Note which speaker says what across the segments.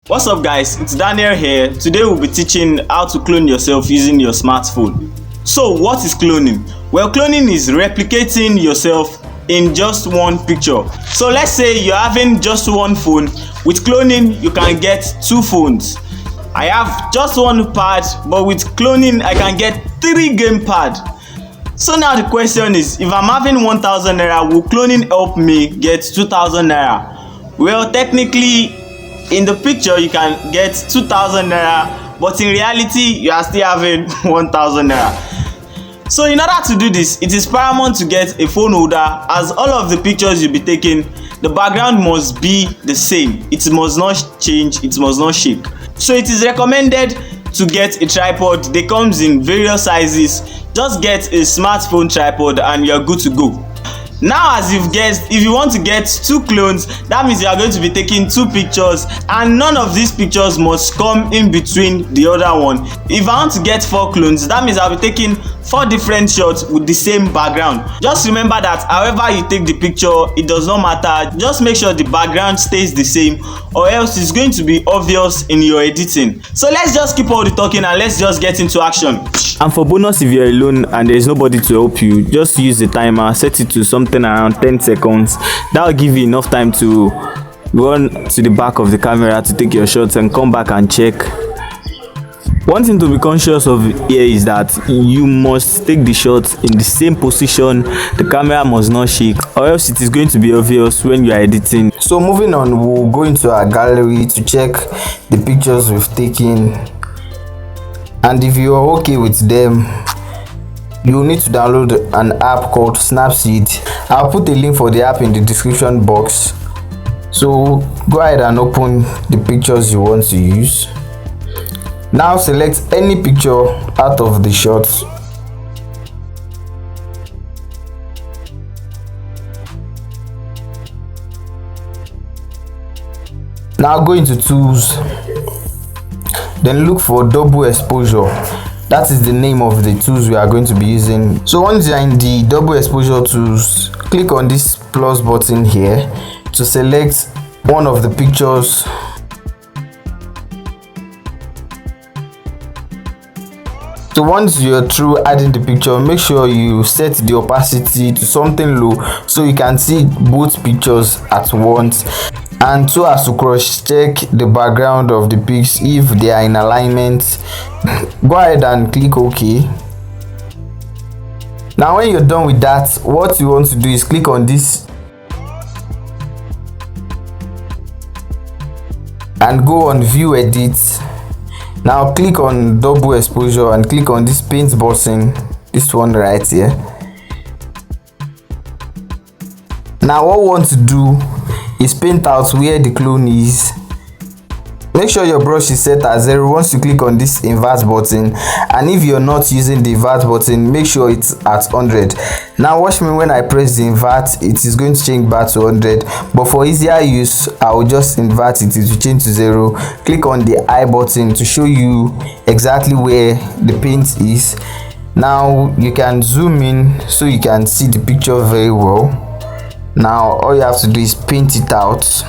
Speaker 1: What's up guys, it's Daniel here. Today we'll be teaching how to clone yourself using your smartphone. So what is cloning? Well, cloning is replicating yourself in just one picture. So let's say you're having just one phone. With cloning you can get two phones. I have just one pad, but with cloning I can get 3 game pad. So now the question is, if I'm having 1,000 naira, will cloning help me get 2,000 naira? Well, technically in the picture you can get 2,000 naira, but in reality you are still having 1,000 naira. So in order to do this, it is paramount to get a phone holder, as all of the pictures you'll be taking, the background must be the same. It must not change, it must not shake. So it is recommended to get a tripod. They comes in various sizes. Just get a smartphone tripod and you're good to go. Now, as you've guessed, if you want to get 2 clones, that means you are going to be taking 2 pictures, and none of these pictures must come in between the other one. If I want to get 4 clones, that means I'll be taking 4 different shots with the same background. Just remember that however you take the picture, it does not matter. Just make sure the background stays the same, or else it's going to be obvious in your editing. So let's just keep all the talking and let's just get into action.
Speaker 2: And for bonus, if you're alone and there's nobody to help you, just use the timer, set it to something around 10 seconds. That will give you enough time to run to the back of the camera to take your shots and come back and check. One thing to be conscious of here is that you must take the shot in the same position. The camera must not shake, or else it is going to be obvious when you are editing.
Speaker 3: So moving on, we'll go into our gallery to check the pictures we've taken, and if you are okay with them, you need to download an app called Snapseed. I'll put a link for the app in the description box. So go ahead and open the pictures you want to use. Now select any picture out of the shots. Now go into tools, then look for double exposure. That is the name of the tools we are going to be using. So once you are in the double exposure tools, click on this plus button here to select one of the pictures. So once you're through adding the picture, make sure you set the opacity to something low so you can see both pictures at once, and so as to cross check the background of the pics if they are in alignment. Go ahead and click OK. Now when you're done with that, what you want to do is click on this and go on view edit. Now click on double exposure and click on this paint button, this one right here. Now what we want to do is paint out where the clone is. Make sure your brush is set at 0 once you click on this invert button, and if you're not using the invert button, make sure it's at 100. Now watch me when I press the invert, it is going to change back to 100, but for easier use I will just invert it, it will change to 0. Click on the I button to show you exactly where the paint is. Now you can zoom in so you can see the picture very well. Now all you have to do is paint it out.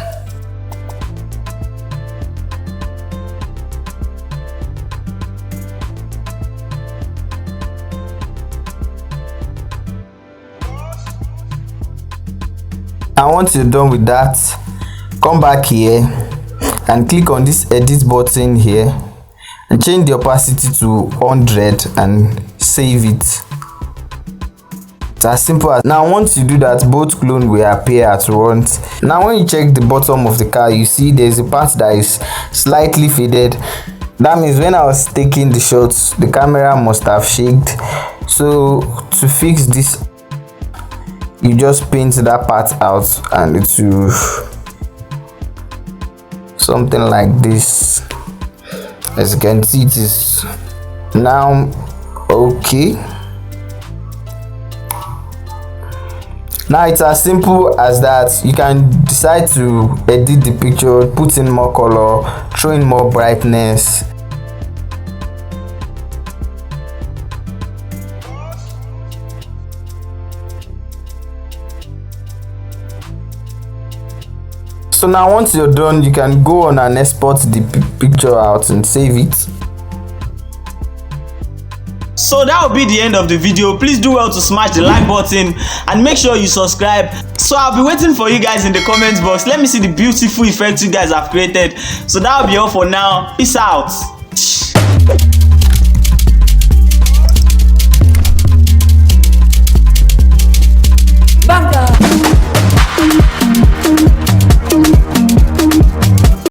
Speaker 3: And once you're done with that, come back here and click on this edit button here and change the opacity to 100 and save it. It's as simple as. Now once you do that, both clones will appear at once. Now when you check the bottom of the car, you see there's a part that is slightly faded. That means when I was taking the shots, the camera must have shaked. So to fix this, you just paint that part out and it will something like this. As you can see, it is now okay. Now it's as simple as that. You can decide to edit the picture, put in more color, throw in more brightness. So now once you're done, you can go on and export the picture out and save it.
Speaker 1: So that will be the end of the video. Please do well to smash the like button and make sure you subscribe. So I'll be waiting for you guys in the comments box. Let me see the beautiful effects you guys have created. So that will be all for now. Peace out.